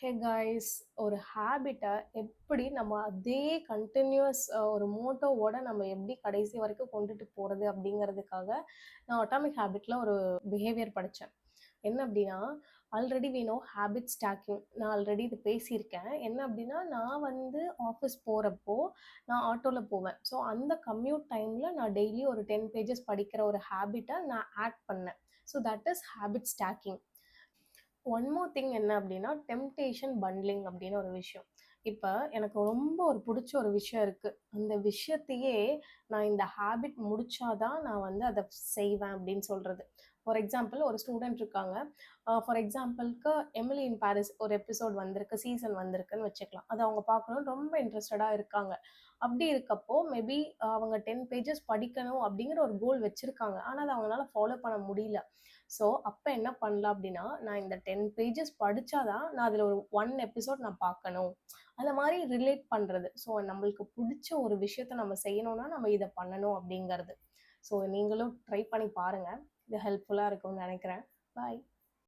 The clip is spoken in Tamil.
ஹே காய்ஸ், ஒரு ஹேபிட்டை எப்படி நம்ம அதே கண்டினியூஸ் ஒரு மோட்டோவோட நம்ம எப்படி கடைசி வரைக்கும் கொண்டுட்டு போகிறது அப்படிங்கிறதுக்காக நான் அட்டாமிக் ஹேபிட்டில் ஒரு பிஹேவியர் படித்தேன். என்ன அப்படின்னா, already we know habit stacking. நான் ஆல்ரெடி இது பேசியிருக்கேன். என்ன அப்படின்னா, நான் வந்து ஆஃபீஸ் போகிறப்போ நான் ஆட்டோவில் போவேன். ஸோ அந்த கம்யூட் டைமில் நான் டெய்லி ஒரு 10 பேஜஸ் படிக்கிற ஒரு ஹேபிட்டை நான் ஆட் பண்ணேன். So that is habit stacking. One more thing என்ன அப்படின்னா, டெம்ப்டேஷன் பண்ட்லிங் அப்படின்னு ஒரு விஷயம். இப்ப எனக்கு ரொம்ப ஒரு புடிச்ச ஒரு விஷயம் இருக்கு. அந்த விஷயத்தையே நான் இந்த ஹேபிட் முடிச்சா தான் நான் வந்து அத செய்வேன் அப்படின்னு சொல்றது. ஃபார் எக்ஸாம்பிள் ஒரு ஸ்டூடண்ட் இருக்காங்க. ஃபார் எக்ஸாம்பிள்க்கு எமிலி இன் பாரிஸ் ஒரு எபிசோட் வந்திருக்கு, சீசன் வந்திருக்குன்னு வச்சுக்கலாம். அது அவங்க பார்க்கணும்னு ரொம்ப இன்ட்ரெஸ்டடா இருக்காங்க. அப்படி இருக்கப்போ மேபி அவங்க 10 பேஜஸ் படிக்கணும் அப்படிங்கிற ஒரு கோல் வச்சிருக்காங்க. ஆனா அத அவங்களால ஃபாலோ பண்ண முடியல. ஸோ அப்ப என்ன பண்ணலாம் அப்படின்னா, நான் இந்த 10 பேஜஸ் படிச்சா தான் நான் அதுல ஒரு 1 எபிசோட் நான் பார்க்கணும். அந்த மாரி ரிலேட் பண்றது. ஸோ நம்மளுக்கு புடிச்ச ஒரு விஷயத்த நம்ம செய்யணும்னா, நம்ம இத பண்ணணும் அப்படிங்கிறது. ஸோ நீங்களும் ட்ரை பண்ணி பாருங்க. இது ஹெல்ப்ஃபுல்லா இருக்கும்னு நெனைக்கிறேன். பாய்.